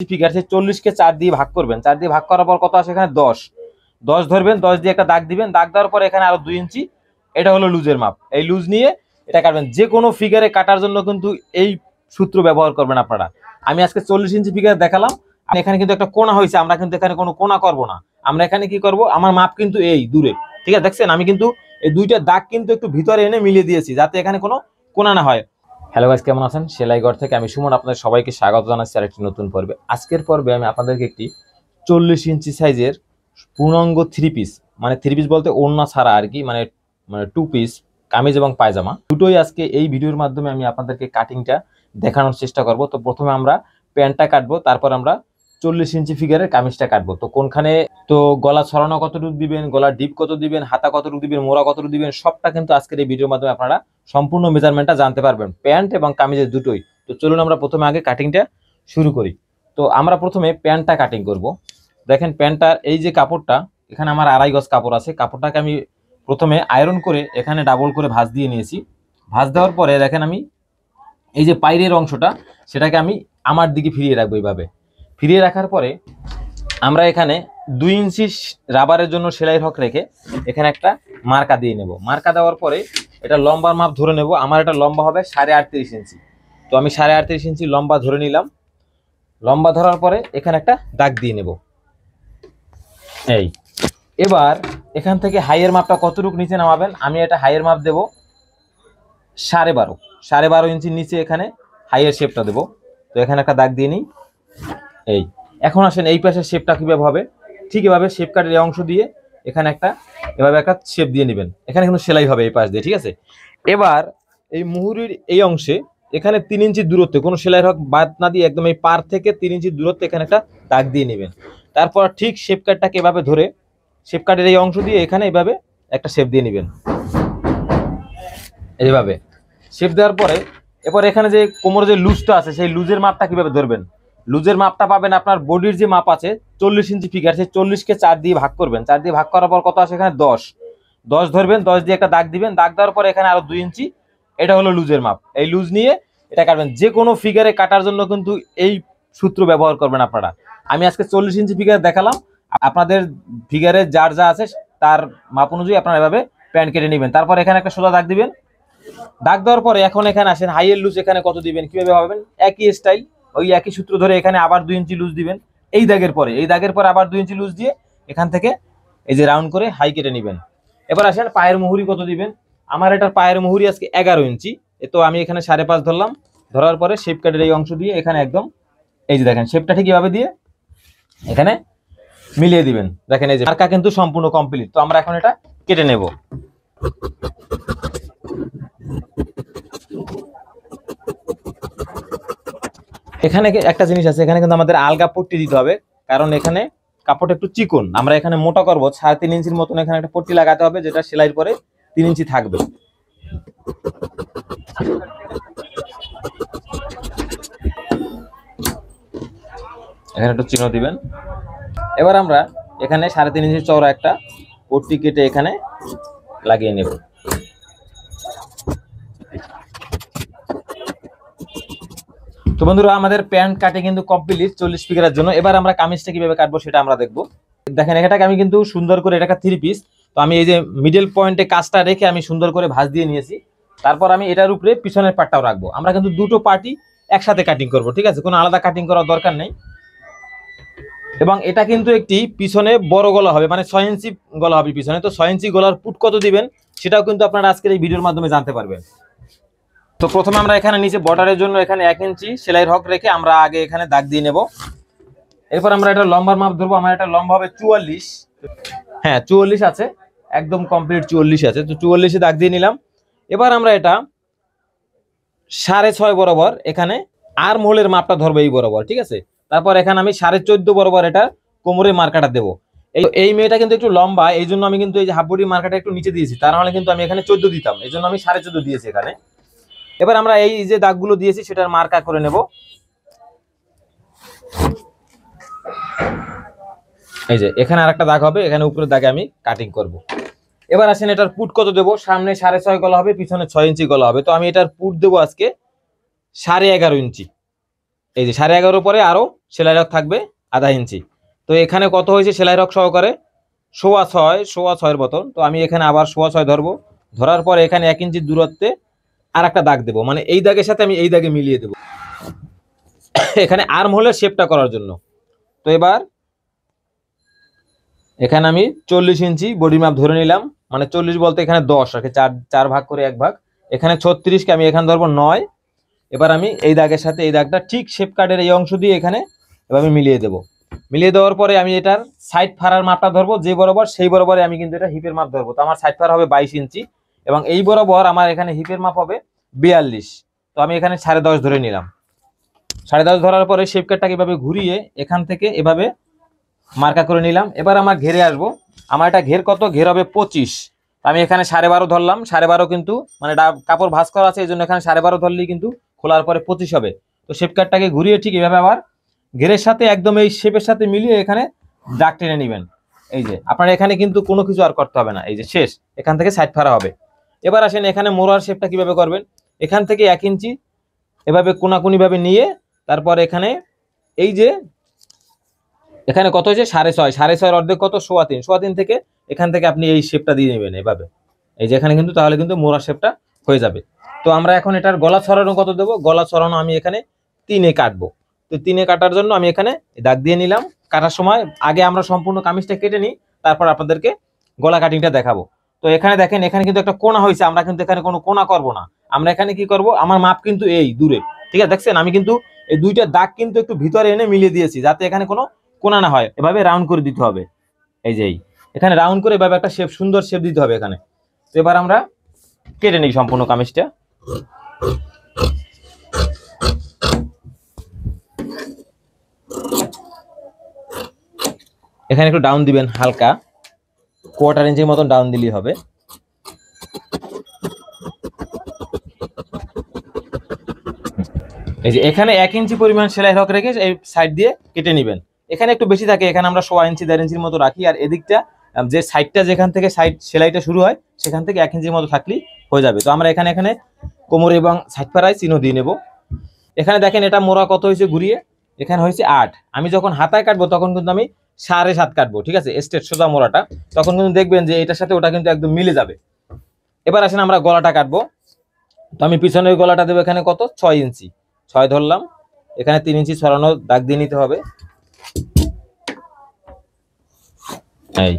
Figure সেই 40 কে 4 দিয়ে ভাগ করবেন। 4 দিয়ে ভাগ করার পর কত আসে এখানে 10 ধরবেন। 10 দিয়ে একটা দাগ দিবেন। দাগ দেওয়ার পরে এখানে আরো 2 ইঞ্চি, এটা হলো লুজের মাপ। এই লুজ নিয়ে এটা কাটবেন। যে কোনো ফিগারে কাটার জন্য কিন্তু এই সূত্র ব্যবহার করবেন আপনারা। আমি আজকে 40 ইঞ্চি ফিগার দেখালাম। এখানে কিন্তু একটা কোণা হয়েছে, আমরা কিন্তু এখানে কোনো কোণা করব না। আমরা এখানে কি করব, আমার মাপ কিন্তু এই দূরে, ঠিক আছে? দেখছেন আমি কিন্তু এই দুইটা দাগ কিন্তু একটু ভিতরে এনে মিলিয়ে দিয়েছি যাতে এখানে কোনো কোণা না হয়। হ্যালো গাইস, কেমন আছেন? সেলাইঘর থেকে আমি সুমন আপনাদের সবাইকে স্বাগত জানাচ্ছি আরেকটি নতুন পর্বে। আজকের পর্বে আমি আপনাদেরকে একটি 40 ইঞ্চি সাইজের পূর্ণাঙ্গ থ্রি পিস, মানে থ্রি পিস বলতে ওড়না ছাড়া আর কি, মানে টু পিস কামিজ এবং পায়জামা দুটোই আজকে এই ভিডিওর মাধ্যমে আমি আপনাদেরকে কাটিংটা দেখানোর চেষ্টা করব। তো প্রথমে আমরা প্যান্টটা কাটবো, তারপর আমরা 40 ইঞ্চি ফিগারের কামিজটা কাটবো। তো কোনখানে তো গলা ছড়ানো কতটুকু দিবেন, গলার ডিপ কত দিবেন, হাতা কতটুকু দিবেন, মোড়া কতটুকু দিবেন, সবটা কিন্তু আজকের এই ভিডিওর মাধ্যমে আপনারা সম্পূর্ণ মেজারমেন্টটা জানতে পারবেন, প্যান্ট এবং কামিজের দুটোই। তো চলুন আমরা প্রথমে আগে কাটিংটা শুরু করি। তো আমরা প্রথমে প্যান্টটা কাটিং করব। দেখেন প্যান্টটার এই যে কাপড়টা, এখানে আমার 2.5 গজ কাপড় আছে। কাপড়টাকে আমি প্রথমে আয়রন করে এখানে ডাবল করে ভাঁজ দিয়ে নিয়েছি। ভাঁজ দেওয়ার পরে দেখেন আমি এই যে পাইরের অংশটা, সেটাকে আমি আমার দিকে ফিরিয়ে রাখবো। এইভাবে ফিরিয়ে রাখার পরে আমরা এখানে 2 ইঞ্চি রাবারের জন্য সেলাইয়ের হক রেখে এখানে একটা মার্কা দিয়ে নেব। মার্কা দেওয়ার পরে এটা লম্বার মাপ ধরে নেব। আমার এটা লম্বা হবে 38.5 ইঞ্চি। তো আমি 38.5 ইঞ্চি লম্বা ধরে নিলাম। লম্বা ধরার পরে এখানে একটা দাগ দিয়ে নেব। এই এবার এখান থেকে হাইয়ের মাপটা কতটুকু নিচে নামাবেন, আমি এটা হাইয়ের মাপ দেব 12.5 ইঞ্চির নিচে এখানে হাইয়ের শেপটা দেব। তো এখানে একটা দাগ দিয়ে নিই। এই এখন আসেন এই পাশের শেপটা কিভাবে হবে, ঠিক এভাবে শেপ কাটের অংশ দিয়ে এখানে একটা এভাবে একটা শেপ দিয়ে নেবেন। এখানে কিন্তু সেলাই হবে এই পাশ দিয়ে, ঠিক আছে? এবার এই মুহুরির এই অংশে এখানে 3 ইঞ্চি দূরত্বে কোনো সেলাইয়ের হক বাদ না দিয়ে একদম এই পার থেকে 3 ইঞ্চি দূরত্বে এখানে একটা দাগ দিয়ে নেবেন। তারপর ঠিক শেপ কাটটাকে এভাবে ধরে শেপ কাটের এই অংশ দিয়ে এখানে এভাবে একটা শেপ দিয়ে নেবেন। এইভাবে শেপ দেওয়ার পরে এরপর এখানে যে কোমরের যে লুজটা আছে সেই লুজের মাপটা কিভাবে ধরবেন, লুজের মাপটা পাবেন আপনার বডির যে মাপ আছে 40 ইঞ্চি ফিগার, সেই 40কে 4 দিয়ে ভাগ করবেন। 4 দিয়ে ভাগ করার পর কত আসে এখানে 10 ধরবেন। 10 দিয়ে একটা দাগ দিবেন। দাগ দেওয়ার পর এখানে আরো 2 ইঞ্চি, এটা হলো লুজের মাপ। এই লুজ নিয়ে এটা কাটবেন। যে কোনো ফিগারে কাটার জন্য কিন্তু এই সূত্র ব্যবহার করবেন আপনারা। আমি আজকে 40 ইঞ্চি ফিগার দেখালাম, আপনাদের ফিগারে যার যা আছে তার মাপ অনুযায়ী আপনারা এভাবে প্যান্ট কেটে নেবেন। তারপর এখানে একটা সোজা দাগ দিবেন। দাগ দেওয়ার পরে এখন এখানে আসেন হাইয়ের লুজ এখানে কত দিবেন, কিভাবে ভাবেন, একই স্টাইল, ওই একই সূত্র ধরে এখানে আবার 2 ইঞ্চি লুজ দিবেন। এই দাগের পরে আবার 2 ইঞ্চি লুজ দিয়ে এখান থেকে এই যে রাউন্ড করে হাই কেটে নেবেন। এবার আসেন পায়ের মুহুরি কত দিবেন। আমার এটার পায়ের মুহুরি আজকে 11 ইঞ্চি। তো আমি এখানে 5.5 ধরলাম। ধরার পরে শেপ কাটের এই অংশ দিয়ে এখানে একদম এই যে দেখেন শেপটা ঠিক এভাবে দিয়ে এখানে মিলিয়ে দিবেন। দেখেন এই যে মার্কা কিন্তু সম্পূর্ণ কমপ্লিট। তো আমরা এখন এটা কেটে নেব। এখানে একটা জিনিস আছে, এখানে কিন্তু আমাদের আলগা পট্টি দিতে হবে, কারণ এখানে কাপড়টা একটু চিকন। আমরা এখানে মোটা করবো 3.5 ইঞ্চির মতন। এখানে একটা পট্টি লাগাতে হবে যেটা সেলাইয়ের পরে 3 ইঞ্চি থাকবে। এখানে একটু চিহ্ন দিবেন। এবার আমরা এখানে 3.5 ইঞ্চি চওড়া একটা পট্টি কেটে এখানে লাগিয়ে নেব। তো বন্ধুরা আমাদের প্যান্ট কাটে কিন্তু কমপ্লিট 40 ফিগারের জন্য। এবার আমরা কামিজটা কিভাবে কাটবো সেটা আমরা দেখবো। দেখেন এটাকে আমি কিন্তু সুন্দর করে, এটা থ্রি পিস। তো আমি এই যে মিডল পয়েন্টে কাজটা রেখে আমি সুন্দর করে ভাঁজ দিয়ে নিয়েছি। তারপর আমি এটার উপরে পিছনের পার্টটাও রাখবো। আমরা কিন্তু দুটো পার্টি একসাথে কাটিং করব, ঠিক আছে? কোনো আলাদা কাটিং করার দরকার নেই। এবং এটা কিন্তু একটি পিছনে বড় গলা হবে, মানে 6 ইঞ্চি গলা হবে পিছনে। তো 6 ইঞ্চি গলার পুট কত দিবেন সেটাও কিন্তু আপনারা আজকের এই ভিডিওর মাধ্যমে জানতে পারবেন। তো প্রথমে আমরা এখানে নিচে বর্ডারের জন্য এখানে 1 ইঞ্চি সেলাইয়ের হক রেখে আমরা আগে এখানে দাগ দিয়ে নেব। এরপর আমরা এটা লম্বার মাপ ধরবো। আমার এটা লম্বা হবে 44। হ্যাঁ 44 আছে, একদম কমপ্লিট 44 আছে। তো 44-এ দাগ দিয়ে নিলাম। এবার আমরা এটা 6.5 বরাবর এখানে আর মোলের মাপটা ধরবো এই বরাবর, ঠিক আছে? তারপর এখানে আমি 14.5 বরাবর এটা কোমরের মার্কাটা দেবো। এই মেয়েটা কিন্তু একটু লম্বা, এই জন্য আমি কিন্তু এই যে হাফ বডি মার্কাটা একটু নিচে দিয়েছি, তার মানে কিন্তু আমি এখানে 14 দিতাম, এই জন্য আমি 14.5 দিয়েছি এখানে। এবার আমরা এই যে দাগগুলো দিয়েছি সেটার মার্কা করে নেব। এই যে এখানে আরেকটা দাগ হবে, এখানে উপরের দাগে আমি কাটিং করব। এবার আসেন এটার পুট কত দেবো। সামনে 6.5 গলা হবে, পিছনে 6 ইঞ্চি গলা হবে। তো আমি এটার পুট দেবো আজকে 11.5 ইঞ্চি। এই যে 11.5 পরে আরো সেলাই রক থাকবে আধা ইঞ্চি। তো এখানে কত হয়েছে সেলাই রক সহকারে 6.5 মতন। তো আমি এখানে আবার 6.5 ধরবো, ধরার পর এখানে 1 ইঞ্চি দূরত্বে আর একটা দাগ দেবো, মানে এই দাগের সাথে আমি এই দাগে মিলিয়ে দেবো এখানে আর্ম হোলের শেপটা করার জন্য। তো এবার এখানে আমি 40 ইঞ্চি বডি মাপ ধরে নিলাম, মানে 40 বলতে এখানে 10 আর কি, 4 ভাগ করে 1 ভাগ, এখানে 36 কে আমি এখানে ধরবো 9। এবার আমি এই দাগের সাথে এই দাগটা ঠিক শেপ কার্ডের এই অংশ দিয়ে এখানে এভাবে মিলিয়ে দেবো। মিলিয়ে দেওয়ার পরে আমি এটার সাইড ফাড়ার মাপটা ধরবো, যে বরাবর সেই বরাবরে আমি কিন্তু এটা হিপের মাপ ধরবো। তো আমার সাইড ফাড়া হবে 22 ইঞ্চি এবং এই বরাবর আমার এখানে হিপের মাপ হবে 42। তো আমি এখানে 10.5 ধরে নিলাম। 10.5 ধরার পরে শেপ কার্ডটাকে এভাবে ঘুরিয়ে এখান থেকে এভাবে মার্কা করে নিলাম। এবার আমার ঘেরে আসবো, আমার এটা ঘের কত, ঘের হবে 25। আমি এখানে 12.5 ধরলাম, 12.5 কিন্তু মানে কাপড় ভাঁজ করা আছে এই জন্য এখানে 12.5 ধরলেই কিন্তু খোলার পরে 25 হবে। তো শেপ কাটটাকে ঘুরিয়ে ঠিক এভাবে আবার ঘেরের সাথে একদম এই শেপের সাথে মিলিয়ে এখানে দাগ টেনে নেবেন। এই যে আপনার এখানে কিন্তু কোনো কিছু আর করতে হবে না, এই যে শেষ, এখান থেকে সাইড ফাড়া হবে। এবার আসেন এখানে মোড়ার শেপটা কিভাবে করবেন। এখান থেকে 1 ইঞ্চি এভাবে কোনাকুনি ভাবে নিয়ে তারপর এখানে এই যে এখানে কত হয়েছে 6.5, 6.5 অর্ধেক কত 3.25, 3.25 থেকে এখান থেকে আপনি এই শেপটা দিয়ে নেবেন এভাবে, এই যে এখানে কিন্তু তাহলে কিন্তু মোড়া শেপটা হয়ে যাবে। তো আমরা এখন এটার গলা ছড়ানো কত দেবো, গলা ছড়ানো আমি এখানে 3-এ কাটবো। তো 3-এ কাটার জন্য আমি এখানে দাগ দিয়ে নিলাম। কাটার সময় আগে আমরা সম্পূর্ণ কামিজটা কেটে নিই, তারপর আপনাদেরকে গলা কাটিংটা দেখাবো। তো এখানে দেখেন এখানে কিন্তু একটা কোণা হয়েছে, আমরা কিন্তু এখানে কোনো কোণা করব না। আমরা এখানে কি করব, আমার মাপ কিন্তু এই দূরে, ঠিক আছে দেখছেন, আমি কিন্তু এই দুইটা দাগ কিন্তু একটু ভিতরে এনে মিলিয়ে দিয়েছি যাতে এখানে কোনো কোণা না হয়। এভাবে রাউন্ড করে দিতে হবে, এই যে এখানে রাউন্ড করে এভাবে একটা শেপ, সুন্দর শেপ দিতে হবে এখানে। তো এবার আমরা কেটে নিই সম্পূর্ণ কামিজটা। এখানে একটু ডাউন দিবেন, হালকা 1/4 ইঞ্চির মতন ডাউন দিলেই হবে। এই যে এখানে 1 ইঞ্চি পরিমাণ সেলাই রক রেখে এই সাইড দিয়ে কেটে নেবেন। এখানে একটু বেশি থাকে, এখানে আমরা 1.5 ইঞ্চি 1.5 ইঞ্চির মতো রাখি, আর এদিকটা যে সাইডটা যেখান থেকে সাইড সেলাইটা শুরু হয় সেখান থেকে 1 ইঞ্চির মতো থাকলেই হয়ে যাবে। তো আমরা এখানে কোমর এবং সাইড পাড়ায় চিহ্ন দিয়ে নেব। এখানে দেখেন এটা মোড়া কত হয়েছে ঘুরিয়ে, এখানে হয়েছে 8। আমি যখন হাতায় কাটবো তখন কিন্তু আমি 7.5 কাটবো, ঠিক আছে, স্ট্রেট সোজা মোড়াটা, তখন কিন্তু দেখবেন যে এটার সাথে ওটা কিন্তু একদম মিলে যাবে। এবার আসেন আমরা গলাটা কাটবো। তো আমি পিছনের গলাটা দেবো এখানে কত 6 ইঞ্চি, 6 ধরলাম, এখানে 3 ইঞ্চি ছড়ানো দাগ দিয়ে নিতে হবে। এই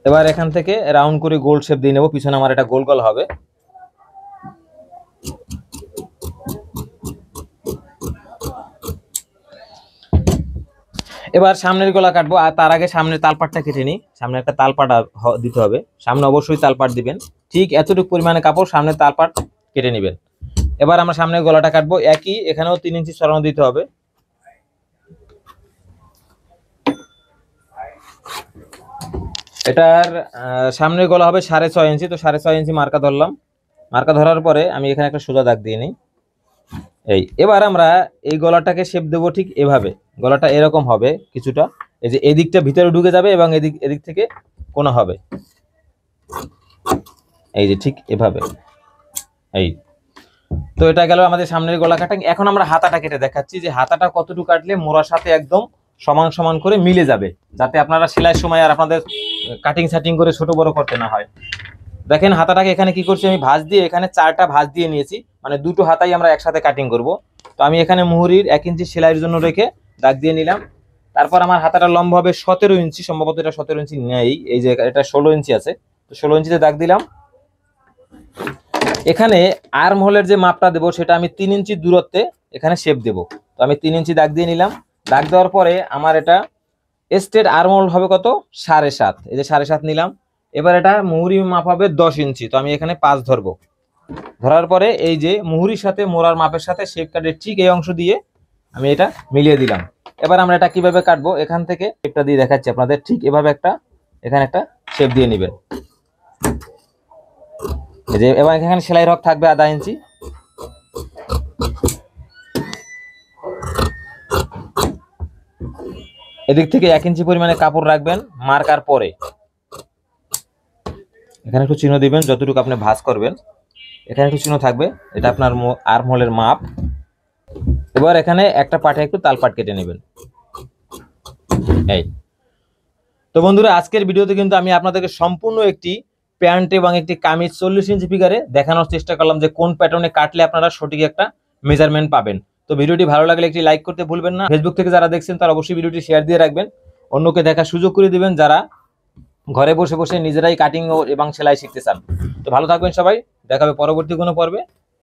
এবার এখান থেকে রাউন্ড করে গোল শেপ দিয়ে নেবো, পিছনে আমার এটা গোল গলা হবে। এবার সামনের গলা কাটবো, আর তার আগে সামনের তালপাটটা কেটে নিই। সামনে একটা তালপাট দিতে হবে, সামনে অবশ্যই তালপাট দিবেন, ঠিক এতটুকু পরিমাণে কাপড় সামনের তালপাট কেটে নেবেন। এবার আমরা সামনের গলাটা কাটবো, একই এখানেও 3 ইঞ্চি ছড়ানো দিতে হবে। এটার সামনের গলা হবে 6.5 ইঞ্চি, তো 6.5 ইঞ্চি মার্কা ধরলাম। মার্কা ধরার পরে আমি এখানে একটা সোজা দাগ দিয়ে নিই। এবার আমরা এই গলাটাকে শেপ দেবো ঠিক এভাবে, গলাটা এরকম হবে কিছুটা, এই যে এদিকটা ভিতরে ঢুকে যাবে এবং এদিক থেকে কোণা হবে, এই যে ঠিক এভাবে। এই তো এটা গেল আমাদের সামনের গলা কাটা। এখন আমরা হাতাটা কেটে দেখাচ্ছি যে হাতাটা কতটুকু কাটলে মোড়ার সাথে একদম সমান সমান করে মিলে যাবে, যাতে আপনারা সেলাই সময় আর আপনাদের কাটিং সাটিং করে ছোট বড় করতে না হয়। দেখেন হাতাটাকে এখানে কি করছি, আমি ভাঁজ দিয়ে এখানে 4টা ভাঁজ দিয়ে নিয়েছি, মানে দুটো হাতাই আমরা একসাথে কাটিং করব। তো আমি এখানে মুহুরির 1 ইঞ্চি সেলাইয়ের জন্য রেখে দাগ দিয়ে নিলাম। তারপর আমার হাতাটা লম্বা হবে 17 ইঞ্চি, সম্ভবত এটা 17 ইঞ্চি নেই, এই যে এটা 16 ইঞ্চি আছে, তো 16 ইঞ্চিতে দাগ দিলাম। এখানে আর্ম হোলের যে মাপটা দেবো সেটা আমি 3 ইঞ্চি দূরত্বে এখানে শেপ দেবো। তো আমি 3 ইঞ্চি দাগ দিয়ে নিলাম। দাগ দেওয়ার পরে আমার এটা স্ট্রেট আর্ম হোল হবে কত 7.5, এই যে 7.5 নিলাম। এবার এটা মুহুরি মাপ হবে 10 ইঞ্চি, তো আমি এখানে 5 ধরবো। ধরার পরে এই যে মুহুরির সাথে মোড়ার মাপের সাথে শেপ কাটের ঠিক এই অংশ দিয়ে আমি এটা মিলিয়ে দিলাম। এবার আমরা এটা কিভাবে কাটবো, এখান থেকে শেপটা দিয়ে দেখাচ্ছি আপনাদের, ঠিক এভাবে এখানে একটা শেপ দিয়ে নেবেন। এই যে এবার এখানে সেলাই রক থাকবে আধা ইঞ্চি। এদিক থেকে 1 ইঞ্চি পরিমাণে কাপড় রাখবেন মার্কার পরে, এখানে একটু চিহ্ন দিবেন যতটুকু আপনি ভাঁজ করবেন, এখানে একটু চিহ্ন থাকবে, এটা আপনার আর্ম হোলের মাপ। এবার এখানে একটা পাটে একটু তাল পাট কেটে নেবেন। এই তো বন্ধুরা, আজকের ভিডিওতে কিন্তু আমি আপনাদেরকে সম্পূর্ণ একটি প্যান্ট এবং একটি কামিজ 40 ইঞ্চি ফিগারে দেখানোর চেষ্টা করলাম যে কোন প্যাটার্নে কাটলে আপনারা সঠিক একটা মেজারমেন্ট পাবেন। তো ভিডিওটি ভালো লাগলে একটি লাইক করতে ভুলবেন না। ফেসবুক থেকে যারা দেখছেন তারা অবশ্যই ভিডিওটি শেয়ার দিয়ে রাখবেন, অন্যকে দেখার সুযোগ করে দিবেন যারা ঘরে বসে বসে নিজেরাই কাটিং এবং সেলাই শিখতে চান। তো ভালো থাকবেন সবাই, দেখা হবে পরবর্তী কোনো পর্বে।